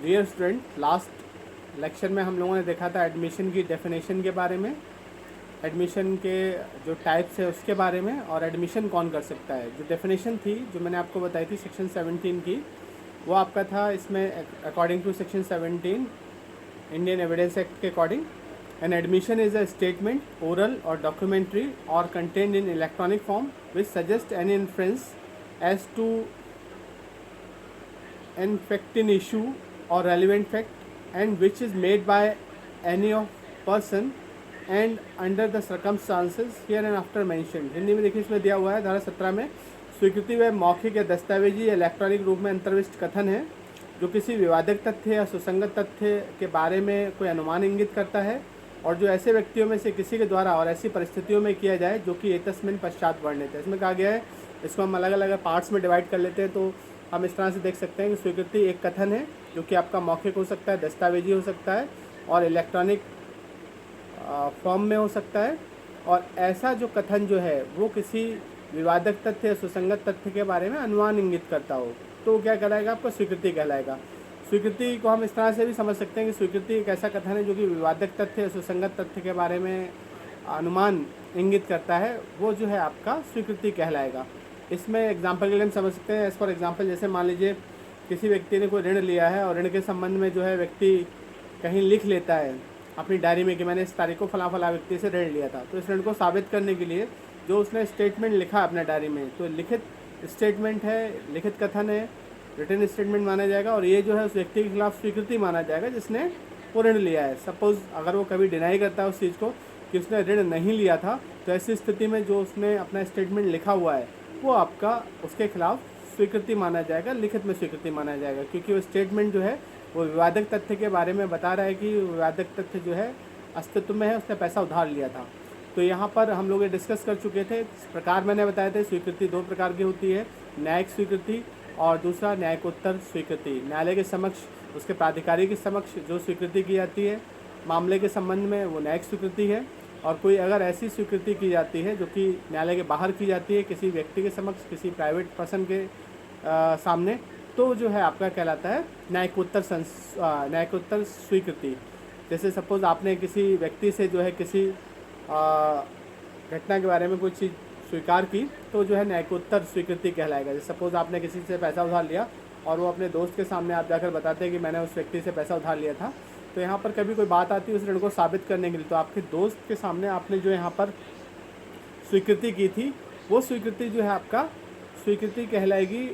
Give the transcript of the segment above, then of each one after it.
Dear student, last lecture में हम लोगों ने देखा था एडमिशन की डेफिनेशन के बारे में, एडमिशन के जो टाइप्स है उसके बारे में, और एडमिशन कौन कर सकता है। जो डेफिनेशन थी जो मैंने आपको बताई थी सेक्शन 17 की, वो आपका था इसमें according to section 17 Indian evidence act के according, an admission is a statement oral और डॉक्यूमेंट्री और contained in electronic form which suggest any inference as to an fact in issue or relevant fact and which is made by any of person and under the circumstances here and after mentioned। Hindi में देखिए इसमें दिया हुआ है धारा 17 में, स्वीकृति व मौखिक या दस्तावेजी या इलेक्ट्रॉनिक रूप में अंतर्विष्ट कथन है जो किसी विवादक तथ्य या सुसंगत तथ्य के बारे में कोई अनुमान इंगित करता है और जो ऐसे व्यक्तियों में से किसी के द्वारा और ऐसी परिस्थितियों में किया जाए जो कि एतस्मिन पश्चात वर्णित है। इसमें कहा गया है, इसको हम अलग अलग पार्ट्स में डिवाइड कर लेते हैं तो हम इस तरह से देख सकते हैं कि स्वीकृति एक कथन है जो कि आपका मौखिक हो सकता है, दस्तावेजी हो सकता है और इलेक्ट्रॉनिक फॉर्म में हो सकता है। और ऐसा जो कथन जो है वो किसी विवादक तथ्य या सुसंगत तथ्य के बारे में अनुमान इंगित करता हो तो वो क्या कहलाएगा, आपका स्वीकृति कहलाएगा। स्वीकृति को हम इस तरह से भी समझ सकते हैं कि स्वीकृति एक ऐसा कथन है जो कि विवादक तथ्य या सुसंगत तथ्य के बारे में अनुमान इंगित करता है, वो जो है आपका स्वीकृति कहलाएगा। इसमें एग्जाम्पल के लिए हम समझ सकते हैं, एज फॉर एग्जाम्पल जैसे मान लीजिए किसी व्यक्ति ने कोई ऋण लिया है और ऋण के संबंध में जो है व्यक्ति कहीं लिख लेता है अपनी डायरी में कि मैंने इस तारीख को फला फला व्यक्ति से ऋण लिया था, तो इस ऋण को साबित करने के लिए जो उसने स्टेटमेंट लिखा अपने डायरी में, तो लिखित स्टेटमेंट है, लिखित कथन है, रिटन स्टेटमेंट माना जाएगा और ये जो है उस व्यक्ति के खिलाफ स्वीकृति माना जाएगा जिसने वो ऋण लिया है। सपोज़ अगर वो कभी डिनाई करता है उस चीज़ को कि उसने ऋण नहीं लिया था, तो ऐसी स्थिति में जो उसने अपना स्टेटमेंट लिखा हुआ है वो आपका उसके खिलाफ स्वीकृति माना जाएगा, लिखित में स्वीकृति माना जाएगा, क्योंकि वो स्टेटमेंट जो है वो विवादक तथ्य के बारे में बता रहा है कि विवादक तथ्य जो है अस्तित्व में है, उसने पैसा उधार लिया था। तो यहाँ पर हम लोग ये डिस्कस कर चुके थे, इस प्रकार मैंने बताए थे स्वीकृति दो प्रकार की होती है, न्यायिक स्वीकृति और दूसरा न्यायिकोत्तर स्वीकृति। न्यायालय के समक्ष उसके प्राधिकारी के समक्ष जो स्वीकृति की जाती है मामले के संबंध में वो न्यायिक स्वीकृति है, और कोई अगर ऐसी स्वीकृति की जाती है जो कि न्यायालय के बाहर की जाती है किसी व्यक्ति के समक्ष, किसी प्राइवेट पर्सन के सामने, तो जो है आपका कहलाता है न्यायिकोत्तर स्वीकृति। जैसे सपोज़ आपने किसी व्यक्ति से जो है किसी घटना के बारे में कोई चीज़ स्वीकार की तो जो है न्यायिकोत्तर स्वीकृति कहलाएगा। जैसे सपोज़ आपने किसी से पैसा उधार लिया और वो अपने दोस्त के सामने आप जाकर बताते हैं कि मैंने उस व्यक्ति से पैसा उधार लिया था, तो यहाँ पर कभी कोई बात आती है उस ऋण को साबित करने के लिए, तो आपके दोस्त के सामने आपने जो यहाँ पर स्वीकृति की थी वो स्वीकृति जो है आपका स्वीकृति कहलाएगी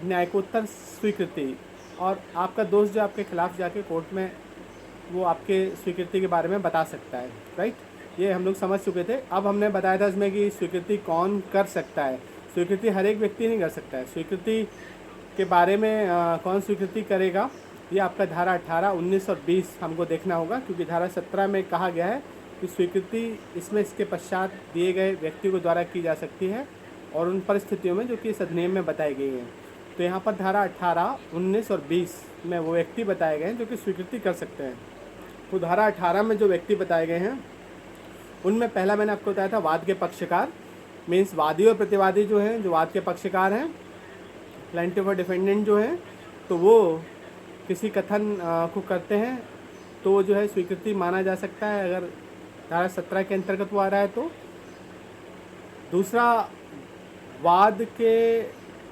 न्यायिकोत्तर स्वीकृति। और आपका दोस्त जो आपके खिलाफ जाके कोर्ट में वो आपके स्वीकृति के बारे में बता सकता है, राइट। ये हम लोग समझ चुके थे। अब हमने बताया था इसमें कि स्वीकृति कौन कर सकता है। स्वीकृति हर एक व्यक्ति नहीं कर सकता है। स्वीकृति के बारे में कौन स्वीकृति करेगा, ये आपका धारा 18, 19 और 20 हमको देखना होगा, क्योंकि धारा 17 में कहा गया है कि स्वीकृति इसमें इसके पश्चात दिए गए व्यक्ति को द्वारा की जा सकती है और उन परिस्थितियों में जो कि इस अधिनियम में बताई गई हैं। तो यहाँ पर धारा 18, 19 और 20 में वो व्यक्ति बताए गए हैं जो कि स्वीकृति कर सकते हैं। तो धारा 18 में जो व्यक्ति बताए गए हैं उनमें पहला मैंने आपको बताया था वाद के पक्षकार, मीन्स वादी और प्रतिवादी जो हैं, जो वाद के पक्षकार हैं, प्लेंटिफ और डिफेंडेंट जो हैं, तो वो किसी कथन को करते हैं तो वो जो है स्वीकृति माना जा सकता है अगर धारा 17 के अंतर्गत वो आ रहा है तो। दूसरा, वाद के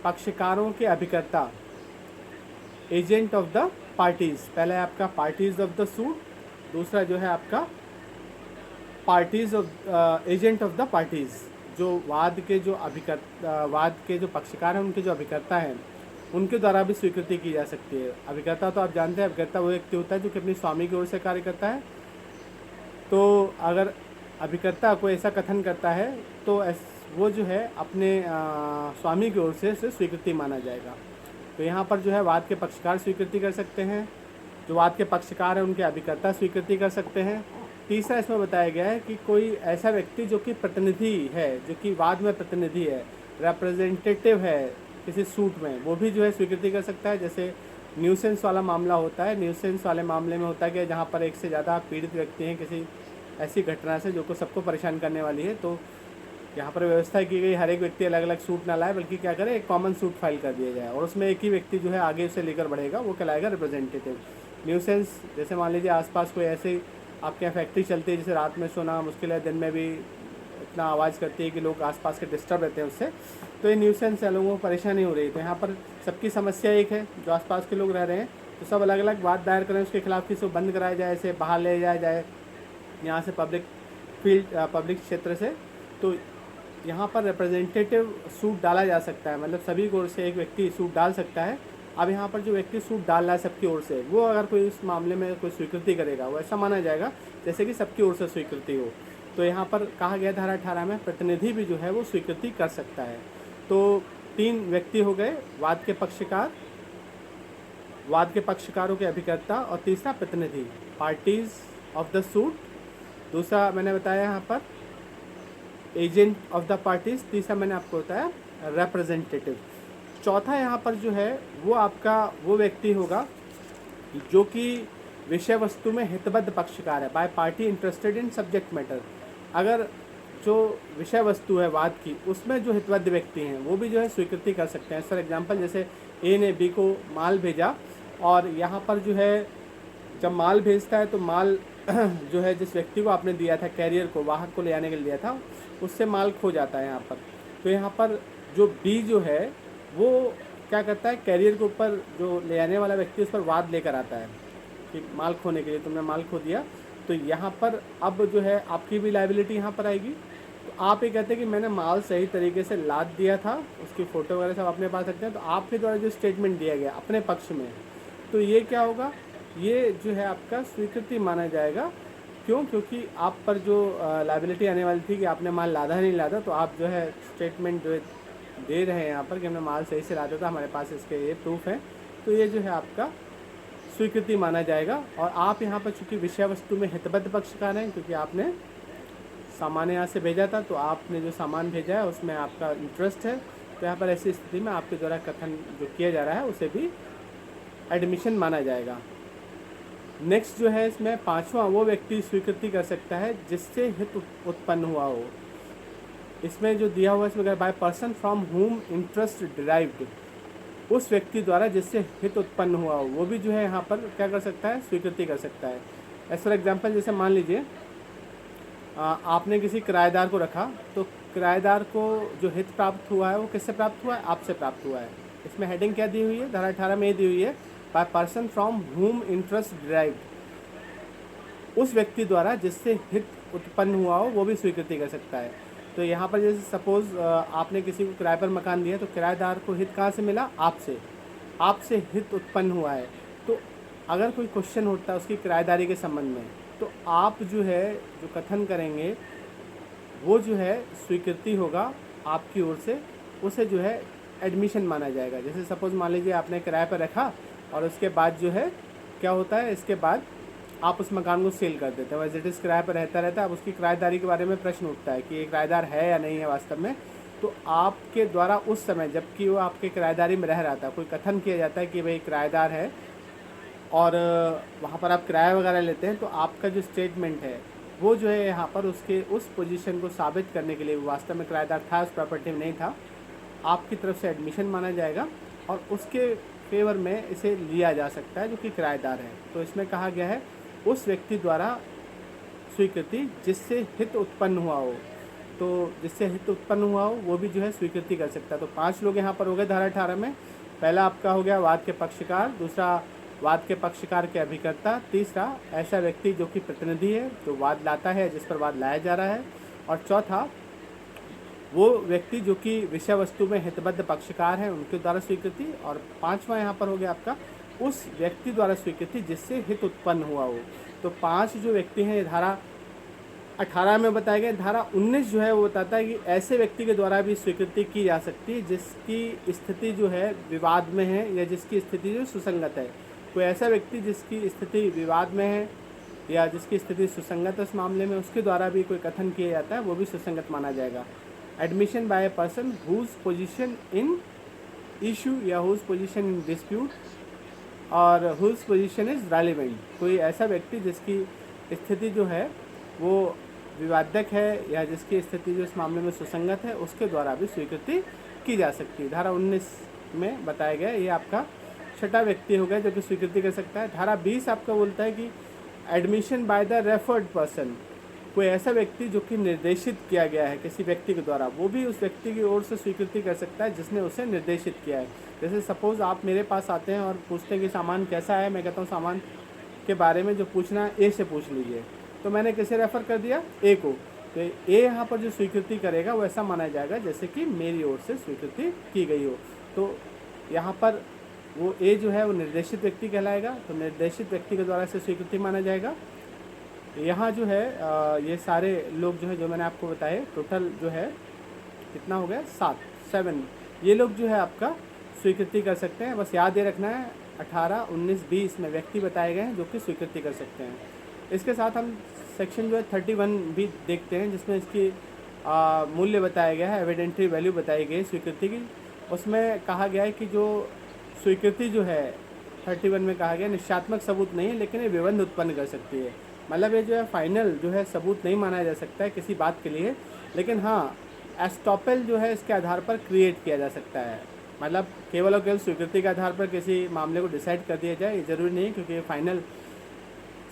पक्षकारों के अभिकर्ता, एजेंट ऑफ द पार्टीज़। पहले आपका पार्टीज़ ऑफ द सूट, दूसरा जो है आपका parties of agent of the parties. जो वाद के जो पक्षकार हैं उनके जो अभिकर्ता हैं उनके द्वारा भी स्वीकृति की जा सकती है। अभिकर्ता तो आप जानते हैं, अभिकर्ता वो व्यक्ति होता है जो कि अपनी स्वामी की ओर से कार्य करता है। तो अगर अभिकर्ता कोई ऐसा कथन करता है तो वो जो है अपने स्वामी की ओर से उसे स्वीकृति माना जाएगा। तो यहाँ पर जो है वाद के पक्षकार स्वीकृति कर सकते हैं, जो वाद के पक्षकार हैं उनके अभिकर्ता स्वीकृति कर सकते हैं। तीसरा इसमें बताया गया है कि कोई ऐसा व्यक्ति जो कि प्रतिनिधि है, जो कि वाद में प्रतिनिधि है, रिप्रेजेंटेटिव है किसी सूट में, वो भी जो है स्वीकृति कर सकता है। जैसे न्यूसेंस वाला मामला होता है, न्यूसेंस वाले मामले में होता है कि जहाँ पर एक से ज़्यादा पीड़ित व्यक्ति हैं किसी ऐसी घटना से जो को सबको परेशान करने वाली है, तो यहाँ पर व्यवस्था की गई हर एक व्यक्ति अलग अलग सूट ना लाए, बल्कि क्या करे, एक कॉमन सूट फाइल कर दिया जाए और उसमें एक ही व्यक्ति जो है आगे उसे लेकर बढ़ेगा, वो कहलाएगा रिप्रेजेंटेटिव। न्यूसेंस, जैसे मान लीजिए आसपास कोई ऐसे आपके यहाँ फैक्ट्री चलती है जैसे रात में सोना मुश्किल है, दिन में भी इतना आवाज़ करती है कि लोग आसपास के डिस्टर्ब रहते हैं उससे, तो ये न्यूसेंस है, लोगों को परेशानी हो रही है। तो यहाँ पर सबकी समस्या एक है, जो आसपास के लोग रह रहे हैं, तो सब अलग अलग बात दायर करें उसके खिलाफ कि इसको बंद कराया जाए, इसे बाहर ले जाया जाए यहाँ से पब्लिक क्षेत्र से। तो यहाँ पर रिप्रेजेंटेटिव सूट डाला जा सकता है, मतलब सभी की ओर से एक व्यक्ति सूट डाल सकता है। अब यहाँ पर जो व्यक्ति सूट डाल रहा है सबकी ओर से, वो अगर कोई इस मामले में कोई स्वीकृति करेगा, वो ऐसा माना जाएगा जैसे कि सबकी ओर से स्वीकृति हो। तो यहाँ पर कहा गया धारा 18 में प्रतिनिधि भी जो है वो स्वीकृति कर सकता है। तो 3 व्यक्ति हो गए, वाद के पक्षकारों के अभिकर्ता, और तीसरा प्रतिनिधि, पार्टीज ऑफ द सूट। दूसरा मैंने बताया यहाँ पर एजेंट ऑफ द पार्टीज, तीसरा मैंने आपको बताया रिप्रेजेंटेटिव। चौथा यहाँ पर जो है वो आपका वो व्यक्ति होगा जो कि विषय वस्तु में हितबद्ध पक्षकार है, by party interested in subject matter. अगर जो विषय वस्तु है वाद की, उसमें जो हितबद्ध व्यक्ति हैं वो भी जो है स्वीकृति कर सकते हैं। फॉर एग्जांपल, जैसे ए ने बी को माल भेजा, और यहाँ पर जो है जब माल भेजता है तो माल जो है जिस व्यक्ति को आपने दिया था, कैरियर को, वाहक को ले आने के लिए दिया था, उससे माल खो जाता है यहाँ पर। तो यहाँ पर जो बी जो है वो क्या करता है, कैरियर के ऊपर जो ले आने वाला व्यक्ति उस पर वाद लेकर आता है कि माल खोने के लिए तुमने माल खो दिया। तो यहाँ पर अब जो है आपकी भी लायबिलिटी यहाँ पर आएगी। तो आप ये कहते हैं कि मैंने माल सही तरीके से लाद दिया था, उसकी फ़ोटो वगैरह सब अपने पास रखते हैं, तो आपके द्वारा जो स्टेटमेंट दिया गया अपने पक्ष में, तो ये क्या होगा, ये जो है आपका स्वीकृति माना जाएगा। क्यों? क्योंकि आप पर जो लायबिलिटी आने वाली थी कि आपने माल लादा नहीं लादा, तो आप जो है स्टेटमेंट जो दे रहे हैं यहाँ पर कि हमने माल सही से लादा था, हमारे पास इसके ये प्रूफ है, तो ये जो है आपका स्वीकृति माना जाएगा। और आप यहाँ पर चूँकि विषय वस्तु में हितबद्ध पक्षकार हैं, क्योंकि आपने सामान यहाँ से भेजा था, तो आपने जो सामान भेजा है उसमें आपका इंटरेस्ट है, तो यहाँ पर ऐसी स्थिति में आपके द्वारा कथन जो किया जा रहा है उसे भी एडमिशन माना जाएगा। नेक्स्ट जो है इसमें 5वां, वो व्यक्ति स्वीकृति कर सकता है जिससे हित उत्पन्न हुआ हो। इसमें जो दिया हुआ है इसमें बाय पर्सन फ्रॉम हुम इंटरेस्ट डिराइव्ड, उस व्यक्ति द्वारा जिससे हित उत्पन्न हुआ हो, वो भी जो है यहाँ पर क्या कर सकता है, स्वीकृति कर सकता है। एज फॉर एग्जाम्पल, जैसे मान लीजिए आपने किसी किराएदार को रखा, तो किराएदार को जो हित प्राप्त हुआ है वो किससे प्राप्त हुआ है, आपसे प्राप्त हुआ है। इसमें हेडिंग क्या दी हुई है, धारा 18 में दी हुई है, बाय पर्सन फ्रॉम हुम इंटरेस्ट डिराइव्ड, उस व्यक्ति द्वारा जिससे हित उत्पन्न हुआ हो वो भी स्वीकृति कर सकता है। तो यहाँ पर जैसे सपोज आपने किसी को किराए पर मकान दिया, तो किराएदार को हित कहाँ से मिला, आपसे हित उत्पन्न हुआ है। तो अगर कोई क्वेश्चन होता है उसकी किराएदारी के संबंध में, तो आप जो है जो कथन करेंगे वो जो है स्वीकृति होगा आपकी ओर से, उसे जो है एडमिशन माना जाएगा। जैसे सपोज मान लीजिए आपने किराए पर रखा और उसके बाद जो है क्या होता है, इसके बाद आप उस मकान को सेल कर देते हैं, एज इट इज़ किराए पर रहता है। अब उसकी किराएदारी के बारे में प्रश्न उठता है कि ये किराएदार है या नहीं है वास्तव में। तो आपके द्वारा उस समय जबकि वो आपके किराएदारी में रह रहा था, कोई कथन किया जाता है कि भाई किराएदार है और वहाँ पर आप किराया वगैरह लेते हैं, तो आपका जो स्टेटमेंट है वो जो है यहाँ पर उसके उस पोजीशन को साबित करने के लिए, वास्तव में किराएदार था, उस प्रॉपर्टी में नहीं था, आपकी तरफ से एडमिशन माना जाएगा और उसके फेवर में इसे लिया जा सकता है जो कि किराएदार है। तो इसमें कहा गया है उस व्यक्ति द्वारा स्वीकृति जिससे हित उत्पन्न हुआ हो, तो जिससे हित उत्पन्न हुआ हो वो भी जो है स्वीकृति कर सकता है। तो 5 लोग यहाँ पर हो गए धारा 18 में। पहला आपका हो गया वाद के पक्षकार, दूसरा वाद के पक्षकार के अभिकर्ता, तीसरा ऐसा व्यक्ति जो कि प्रतिनिधि है जो वाद लाता है, जिस पर वाद लाया जा रहा है, और चौथा वो व्यक्ति जो कि विषय वस्तु में हितबद्ध पक्षकार हैं उनके द्वारा स्वीकृति, और 5वां यहाँ पर हो गया आपका उस व्यक्ति द्वारा स्वीकृति जिससे हित उत्पन्न हुआ हो। तो 5 जो व्यक्ति हैं धारा 18 में बताए गए। धारा 19 जो है वो बताता है कि ऐसे व्यक्ति के द्वारा भी स्वीकृति की जा सकती है जिसकी स्थिति जो है विवाद में है या जिसकी स्थिति जो सुसंगत है। कोई ऐसा व्यक्ति जिसकी स्थिति विवाद में है या जिसकी स्थिति सुसंगत है उस मामले में, उसके द्वारा भी कोई कथन किया जाता है, वो भी सुसंगत माना जाएगा। Admission by a person whose position in issue या हुज पोजीशन इन डिस्प्यूट और हुज पोजीशन इज़ रेलिवेंट, कोई ऐसा व्यक्ति जिसकी स्थिति जो है वो विवादक है या जिसकी स्थिति जो इस मामले में सुसंगत है उसके द्वारा भी स्वीकृति की जा सकती है। धारा 19 में बताया गया ये आपका छठा व्यक्ति हो गया जो कि स्वीकृति कर सकता है। धारा 20 आपका बोलता है कि admission by the referred person, कोई ऐसा व्यक्ति जो कि निर्देशित किया गया है किसी व्यक्ति के द्वारा, वो भी उस व्यक्ति की ओर से स्वीकृति कर सकता है जिसने उसे निर्देशित किया है। जैसे सपोज़ आप मेरे पास आते हैं और पूछते हैं कि सामान कैसा है, मैं कहता हूँ सामान के बारे में जो पूछना है ए से पूछ लीजिए, तो मैंने किसे रेफ़र कर दिया, ए को, तो ए यहाँ पर जो स्वीकृति करेगा वो ऐसा माना जाएगा जैसे कि मेरी ओर से स्वीकृति की गई हो। तो यहाँ पर वो ए जो है वो निर्देशित व्यक्ति कहलाएगा, तो निर्देशित व्यक्ति के द्वारा इसे स्वीकृति माना जाएगा। यहाँ जो है ये सारे लोग जो है जो मैंने आपको बताए टोटल जो है कितना हो गया 7 ये लोग जो है आपका स्वीकृति कर सकते हैं। बस याद ये रखना है 18, 19, 20 में व्यक्ति बताए गए हैं जो कि स्वीकृति कर सकते हैं। इसके साथ हम सेक्शन जो है 31 भी देखते हैं जिसमें इसकी मूल्य बताया गया है, एविडेंटरी वैल्यू बताई गई स्वीकृति की। उसमें कहा गया है कि जो स्वीकृति जो है 31 में कहा गया निश्चयात्मक सबूत नहीं है लेकिन ये विबंध उत्पन्न कर सकती है। मतलब ये जो है फाइनल जो है सबूत नहीं माना जा सकता है किसी बात के लिए, लेकिन हाँ एस्टॉपेल जो है इसके आधार पर क्रिएट किया जा सकता है। मतलब केवल और केवल स्वीकृति के आधार पर किसी मामले को डिसाइड कर दिया जाए ये ज़रूरी नहीं, क्योंकि ये फाइनल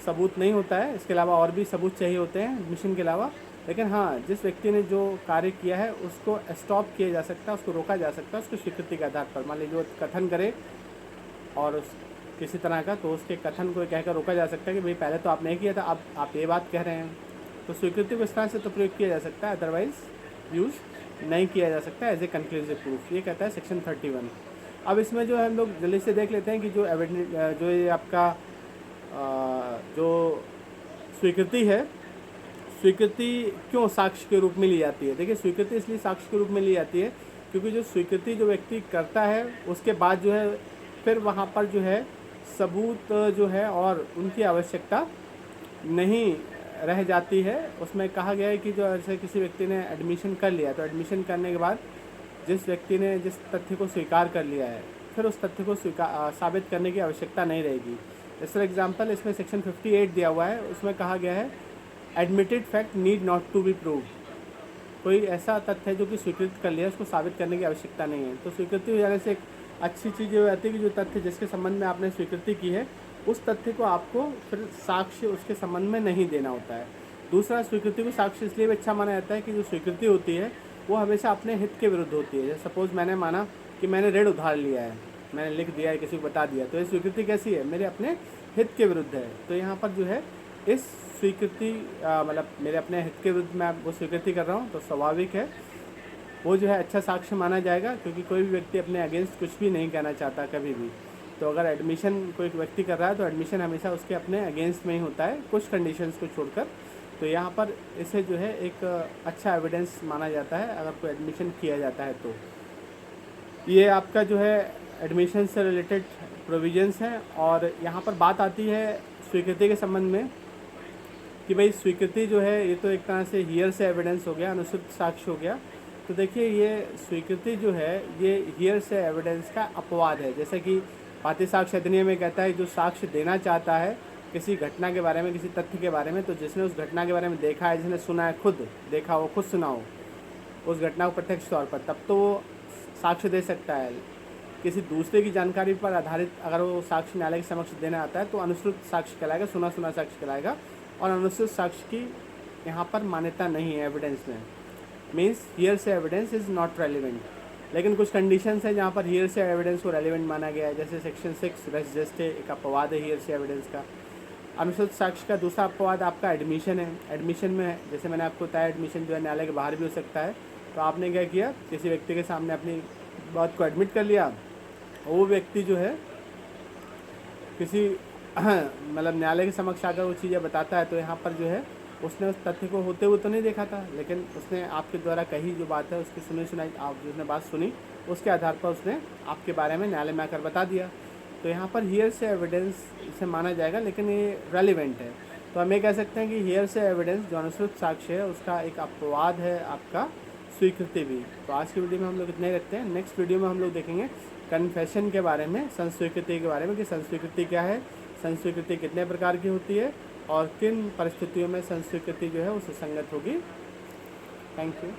सबूत नहीं होता है। इसके अलावा और भी सबूत चाहिए होते हैं एडमिशन के अलावा। लेकिन हाँ जिस व्यक्ति ने जो कार्य किया है उसको स्टॉप किया जा सकता है, उसको रोका जा सकता है उसकी स्वीकृति के आधार पर। मान लीजिए जो कथन करे और किसी तरह का, तो उसके कथन को कहकर रोका जा सकता है कि भाई पहले तो आपने किया था, अब आप ये बात कह रहे हैं। तो स्वीकृति को इस तरह से तो प्रयोग किया जा सकता है, अदरवाइज यूज़ नहीं किया जा सकता एज ए कंक्लूसिव प्रूफ, ये कहता है सेक्शन 31। अब इसमें जो है हम लोग जल्दी से देख लेते हैं कि जो एविडेंस जो ये आपका जो स्वीकृति है, स्वीकृति क्यों साक्ष्य के रूप में ली जाती है। देखिए स्वीकृति इसलिए साक्ष्य के रूप में ली जाती है क्योंकि जो स्वीकृति जो व्यक्ति करता है उसके बाद जो है फिर वहाँ पर जो है सबूत जो है और उनकी आवश्यकता नहीं रह जाती है। उसमें कहा गया है कि जो ऐसे किसी व्यक्ति ने एडमिशन कर लिया, तो एडमिशन करने के बाद जिस व्यक्ति ने जिस तथ्य को स्वीकार कर लिया है फिर उस तथ्य को साबित करने की आवश्यकता नहीं रहेगी। जैसे फॉर एग्जांपल इसमें सेक्शन 58 दिया हुआ है, उसमें कहा गया है admitted fact need not to be prove. कोई ऐसा तथ्य है जो कि स्वीकृत कर लिया उसको साबित करने की आवश्यकता नहीं है। तो स्वीकृति हो जाने से एक अच्छी चीज़ ये होती है कि जो तथ्य जिसके संबंध में आपने स्वीकृति की है उस तथ्य को आपको फिर साक्ष्य उसके संबंध में नहीं देना होता है। दूसरा, स्वीकृति को साक्ष्य इसलिए भी अच्छा माना जाता है कि जो स्वीकृति होती है वो हमेशा अपने हित के विरुद्ध होती है। जैसे सपोज़ मैंने माना कि मैंने ऋण उधार लिया है, मैंने लिख दिया है, किसी को बता दिया, तो ये स्वीकृति कैसी है, मेरे अपने हित के विरुद्ध है। तो यहाँ पर जो है इस स्वीकृति मतलब मेरे अपने हित के विरुद्ध मैं वो स्वीकृति कर रहा हूँ, तो स्वाभाविक है वो जो है अच्छा साक्ष्य माना जाएगा, क्योंकि कोई भी व्यक्ति अपने अगेंस्ट कुछ भी नहीं कहना चाहता कभी भी। तो अगर एडमिशन कोई व्यक्ति कर रहा है तो एडमिशन हमेशा उसके अपने अगेंस्ट में ही होता है, कुछ कंडीशंस को छोड़कर। तो यहाँ पर इसे जो है एक अच्छा एविडेंस माना जाता है अगर कोई एडमिशन किया जाता है। तो ये आपका जो है एडमिशन से रिलेटेड प्रोविजंस हैं। और यहाँ पर बात आती है स्वीकृति के संबंध में कि भाई स्वीकृति जो है ये तो एक तरह से हियर से एविडेंस हो गया, अनुसूचित साक्ष्य हो गया। तो देखिए ये स्वीकृति जो है ये हियर से एविडेंस का अपवाद है। जैसे कि पाती साक्ष्य अधिनियम में कहता है जो साक्ष्य देना चाहता है किसी घटना के बारे में, किसी तथ्य के बारे में, तो जिसने उस घटना के बारे में देखा है, जिसने सुना है, खुद देखा हो, खुद सुना हो उस घटना को प्रत्यक्ष तौर पर, तब तो वो साक्ष्य दे सकता है। किसी दूसरे की जानकारी पर आधारित अगर वो साक्ष्य न्यायालय के समक्ष देना आता है तो अनुश्रुत साक्ष्य कहलाएगा, सुना सुना साक्ष्य कहलाएगा। और अनुश्रुत साक्ष्य की यहाँ पर मान्यता नहीं है एविडेंस में, मीन्स हियर से एविडेंस इज़ नॉट रेलिवेंट। लेकिन कुछ कंडीशंस है जहाँ पर हियर से एविडेंस को रेलिवेंट माना गया है। जैसे सेक्शन 6 रेस जस्ट एक अपवाद है हियर से एविडेंस का। अनुश्रुत साक्ष्य का दूसरा अपवाद आपका एडमिशन है। एडमिशन में जैसे मैंने आपको बताया एडमिशन जो है न्यायालय के बाहर भी हो सकता है। तो आपने क्या किया, किसी व्यक्ति के सामने अपनी बात को एडमिट कर लिया, वो व्यक्ति जो है किसी मतलब न्यायालय के समक्ष आकर वो चीज़ें बताता है, तो यहाँ पर जो है उसने उस तथ्य को होते हुए तो नहीं देखा था, लेकिन उसने आपके द्वारा कही जो बात है उसकी सुनी सुनाई, आप जिसने बात सुनी उसके आधार पर उसने आपके बारे में न्यायालय में आकर बता दिया। तो यहाँ पर हियर से एविडेंस इसे माना जाएगा, लेकिन ये रेलिवेंट है। तो हम ये कह सकते हैं कि हियर से एविडेंस जो अनुश्रुत साक्ष्य है उसका एक अपवाद है आपका स्वीकृति भी। तो आज की वीडियो में हम लोग इतना ही रखते हैं। नेक्स्ट वीडियो में हम लोग देखेंगे कन्फेशन के बारे में, संस्वीकृति के बारे में कि संस्वीकृति क्या है, संस्वीकृति कितने प्रकार की होती है, और किन परिस्थितियों में संस्वीकृति जो है वो सुसंगत होगी। Thank you.